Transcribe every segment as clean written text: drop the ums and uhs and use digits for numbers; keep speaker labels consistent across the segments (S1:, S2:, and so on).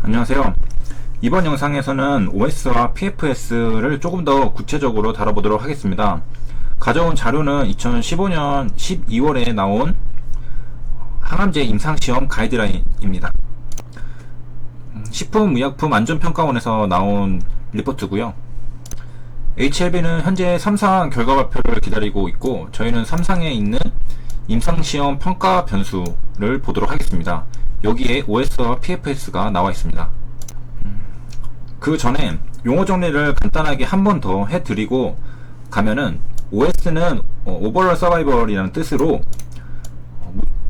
S1: 안녕하세요. 이번 영상에서는 OS와 PFS를 조금 더 구체적으로 다뤄보도록 하겠습니다. 가져온 자료는 2015년 12월에 나온 항암제 임상시험 가이드라인입니다. 식품의약품 안전평가원에서 나온 리포트고요. HLB는 현재 3상 결과 발표를 기다리고 있고, 저희는 3상에 있는 임상시험 평가 변수를 보도록 하겠습니다. 여기에 OS와 PFS가 나와 있습니다. 그 전에 용어 정리를 간단하게 한 번 더 해드리고 가면은, OS는 오버럴 서바이벌이라는 뜻으로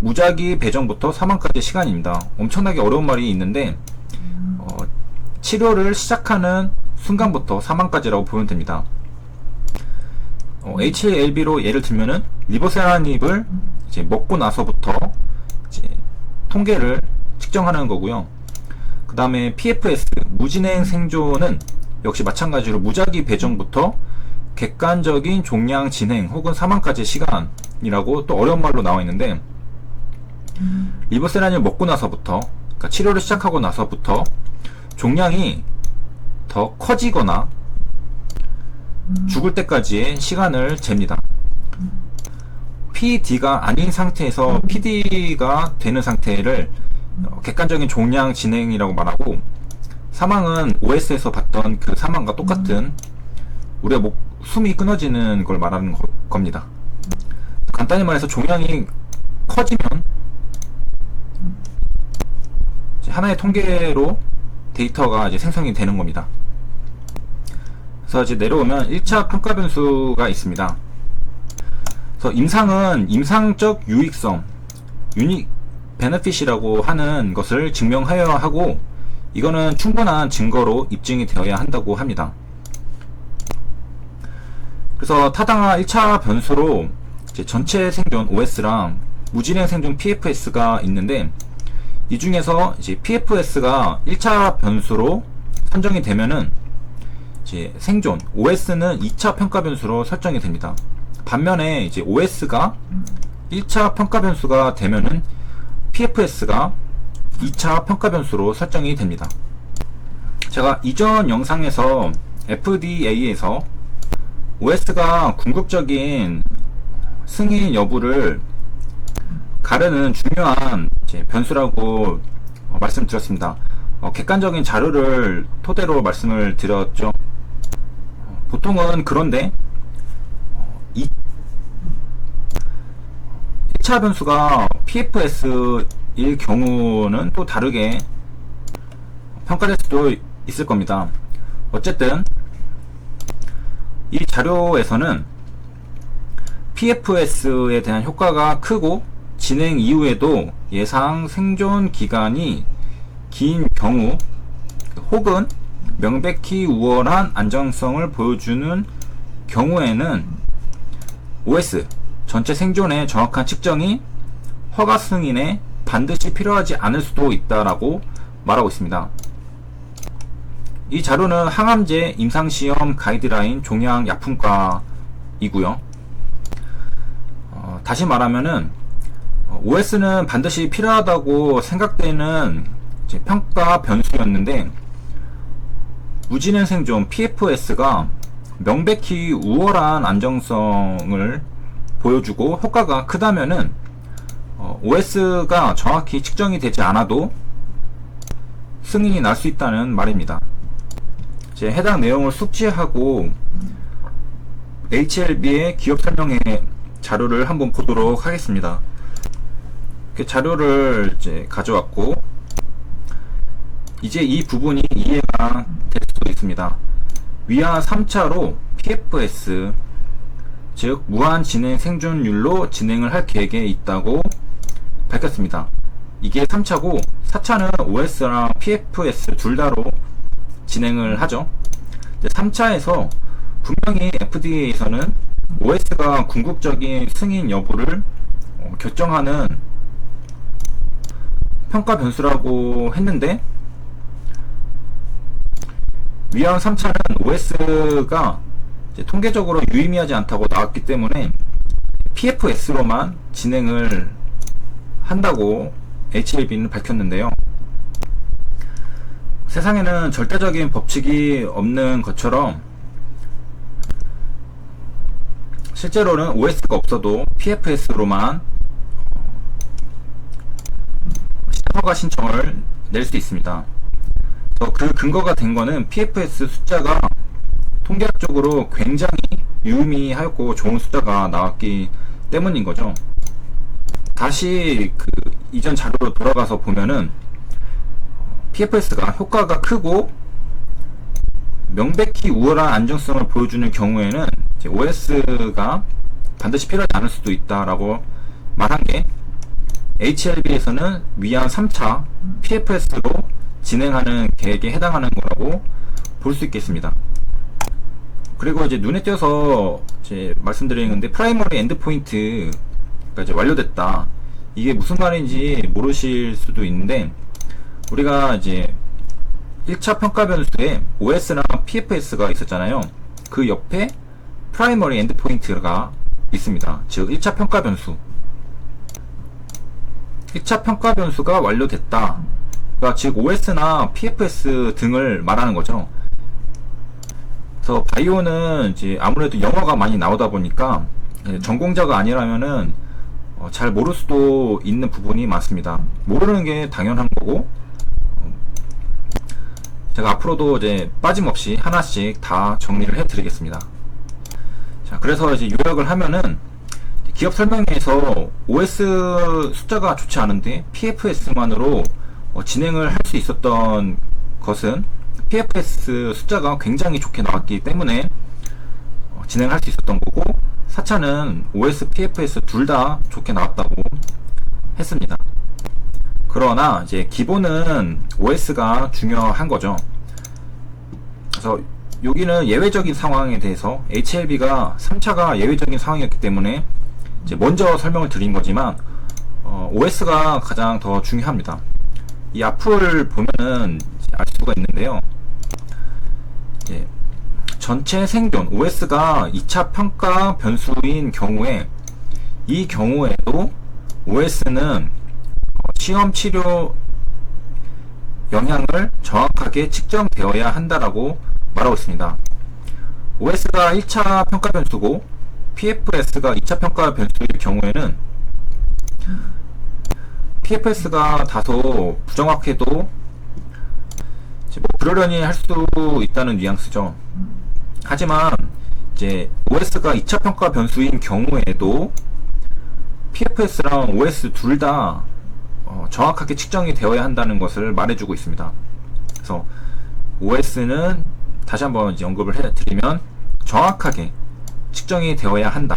S1: 무작위 배정부터 사망까지 시간입니다. 엄청나게 어려운 말이 있는데, 치료를 시작하는 순간부터 사망까지라고 보면 됩니다. HLB로 예를 들면은 리보세라닙을 이제 먹고 나서부터 이제 통계를 측정하는 거고요. 그 다음에 PFS 무진행 생존은 역시 마찬가지로 무작위 배정부터 객관적인 종양 진행 혹은 사망까지 시간이라고 또 어려운 말로 나와 있는데, 리보세라닙을 먹고 나서부터, 그러니까 치료를 시작하고 나서부터 종양이 더 커지거나 죽을 때까지의 시간을 잽니다. PD가 아닌 상태에서 PD가 되는 상태를 객관적인 종양 진행이라고 말하고, 사망은 OS에서 봤던 그 사망과 똑같은 우리가 숨이 끊어지는 걸 말하는 겁니다. 간단히 말해서 종양이 커지면 하나의 통계로 데이터가 이제 생성이 되는 겁니다. 그래서 이제 내려오면 1차 평가 변수가 있습니다. 그래서 임상은 임상적 유익성, 유닉 베네핏이라고 하는 것을 증명하여야 하고, 이거는 충분한 증거로 입증이 되어야 한다고 합니다. 그래서 타당한 1차 변수로 이제 전체 생존 OS랑 무진행 생존 PFS가 있는데, 이 중에서 이제 PFS가 1차 변수로 선정이 되면은 이제 생존 OS는 2차 평가 변수로 설정이 됩니다. 반면에 이제 OS가 1차 평가 변수가 되면은 PFS가 2차 평가 변수로 설정이 됩니다. 제가 이전 영상에서 FDA에서 OS가 궁극적인 승인 여부를 가르는 중요한 변수라고 말씀드렸습니다. 객관적인 자료를 토대로 말씀을 드렸죠. 보통은 그런데 1차 변수가 PFS일 경우는 또 다르게 평가될 수도 있을 겁니다. 어쨌든 이 자료에서는 PFS에 대한 효과가 크고 진행 이후에도 예상 생존 기간이 긴 경우, 혹은 명백히 우월한 안정성을 보여주는 경우에는 OS 전체 생존의 정확한 측정이 허가 승인에 반드시 필요하지 않을 수도 있다라고 말하고 있습니다. 이 자료는 항암제 임상시험 가이드라인 종양 약품과이고요. 다시 말하면은 OS는 반드시 필요하다고 생각되는 평가 변수였는데, 무진행 생존 PFS가 명백히 우월한 안정성을 보여주고 효과가 크다면은 OS가 정확히 측정이 되지 않아도 승인이 날 수 있다는 말입니다. 이제 해당 내용을 숙지하고 HLB의 기업 설명회 자료를 한번 보도록 하겠습니다. 자료를 이제 가져왔고, 이제 이 부분이 이해가 될 수도 있습니다. 위아 3차로 PFS, 즉 무한 진행 생존율로 진행을 할 계획에 있다고 밝혔습니다. 이게 3차고, 4차는 OS랑 PFS 둘 다로 진행을 하죠. 3차에서 분명히 FDA에서는 OS가 궁극적인 승인 여부를 결정하는 평가 변수라고 했는데, 위암 3차는 OS가 통계적으로 유의미하지 않다고 나왔기 때문에 PFS로만 진행을 한다고 HLB는 밝혔는데요. 세상에는 절대적인 법칙이 없는 것처럼 실제로는 OS가 없어도 PFS로만 허가 신청을 낼 수 있습니다. 그 근거가 된 거는 PFS 숫자가 통계학적으로 굉장히 유의미하였고 좋은 숫자가 나왔기 때문인 거죠. 다시 그 이전 자료로 돌아가서 보면은 PFS가 효과가 크고 명백히 우월한 안정성을 보여주는 경우에는 OS가 반드시 필요하지 않을 수도 있다라고 말한 게 HLB에서는 위안 3차 PFS로 진행하는 계획에 해당하는 거라고 볼 수 있겠습니다. 그리고 이제 눈에 띄어서 이제 말씀드리는 건데, 프라이머리 엔드포인트가 이제 완료됐다. 이게 무슨 말인지 모르실 수도 있는데, 우리가 이제 1차 평가 변수에 OS랑 PFS가 있었잖아요. 그 옆에 프라이머리 엔드포인트가 있습니다. 즉 1차 평가 변수. 1차 평가 변수가 완료됐다. 그러니까 즉 OS나 PFS 등을 말하는 거죠. 그래서 바이오는 이제 아무래도 영어가 많이 나오다 보니까 전공자가 아니라면은 잘 모를 수도 있는 부분이 많습니다. 모르는 게 당연한 거고, 제가 앞으로도 이제 빠짐없이 하나씩 다 정리를 해 드리겠습니다. 자, 그래서 이제 요약을 하면은, 기업 설명회에서 OS 숫자가 좋지 않은데 PFS만으로 진행을 할 수 있었던 것은 PFS 숫자가 굉장히 좋게 나왔기 때문에 진행할 수 있었던 거고, 4차는 OS, PFS 둘 다 좋게 나왔다고 했습니다. 그러나 이제 기본은 OS가 중요한 거죠. 그래서 여기는 예외적인 상황에 대해서 HLB가 3차가 예외적인 상황이었기 때문에 이제 먼저 설명을 드린 거지만, OS가 가장 더 중요합니다. 이 앞을 보면은 알 수가 있는데요. 전체 생존 OS가 2차 평가 변수인 경우에, 이 경우에도 OS는 시험 치료 영향을 정확하게 측정되어야 한다라고 말하고 있습니다. OS가 1차 평가 변수고 PFS가 2차 평가 변수일 경우에는 PFS가 다소 부정확해도 뭐 그러려니 할 수도 있다는 뉘앙스죠. 하지만 이제 OS가 2차 평가 변수인 경우에도 PFS랑 OS 둘 다 정확하게 측정이 되어야 한다는 것을 말해주고 있습니다. 그래서 OS는 다시 한번 이제 언급을 해드리면 정확하게 측정이 되어야 한다.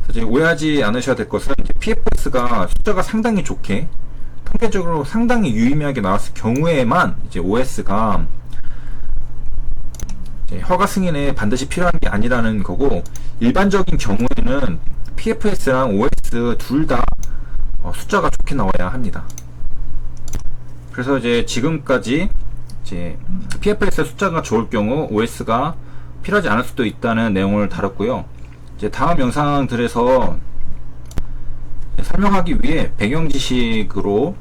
S1: 이제 오해하지 않으셔야 될 것은, PFS가 숫자가 상당히 좋게, 통계적으로 상당히 유의미하게 나왔을 경우에만 이제 OS가 이제 허가 승인에 반드시 필요한 게 아니라는 거고, 일반적인 경우에는 PFS랑 OS 둘 다 숫자가 좋게 나와야 합니다. 그래서 이제 지금까지 이제 PFS 숫자가 좋을 경우 OS가 필요하지 않을 수도 있다는 내용을 다뤘고요. 이제 다음 영상들에서 설명하기 위해 배경 지식으로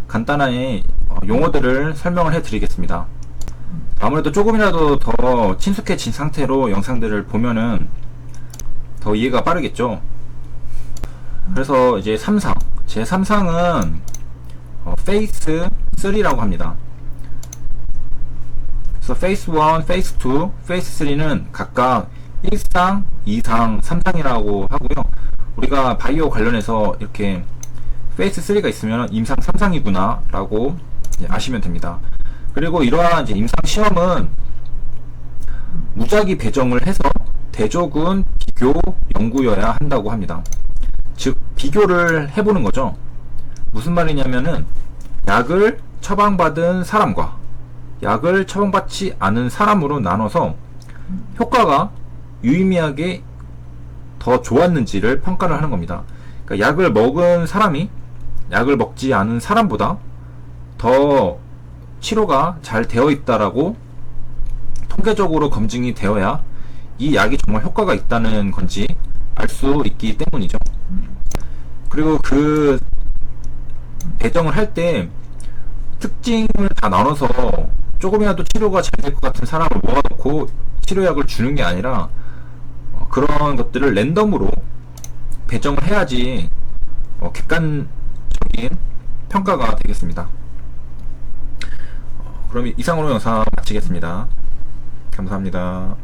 S1: 간단하게 용어들을 설명을 해 드리겠습니다. 아무래도 조금이라도 더 친숙해진 상태로 영상들을 보면은 더 이해가 빠르겠죠. 그래서 이제 3상, 제 3상은 페이스 3라고 합니다. 그래서 페이스 1, 페이스 2, 페이스 3는 각각 1상, 2상, 3상이라고 하고요. 우리가 바이오 관련해서 이렇게 페이스 3가 있으면 임상 3상이구나 라고 아시면 됩니다. 그리고 이러한 이제 임상 시험은 무작위 배정을 해서 대조군 비교 연구여야 한다고 합니다. 즉 비교를 해보는 거죠. 무슨 말이냐면은, 약을 처방받은 사람과 약을 처방받지 않은 사람으로 나눠서 효과가 유의미하게 더 좋았는지를 평가를 하는 겁니다. 그러니까 약을 먹은 사람이 약을 먹지 않은 사람보다 더 치료가 잘 되어 있다라고 통계적으로 검증이 되어야 이 약이 정말 효과가 있다는 건지 알 수 있기 때문이죠. 그리고 그 배정을 할 때 특징을 다 나눠서 조금이라도 치료가 잘 될 것 같은 사람을 모아놓고 치료약을 주는 게 아니라 그런 것들을 랜덤으로 배정을 해야지 객관적인 평가가 되겠습니다. 그럼 이상으로 영상 마치겠습니다. 감사합니다.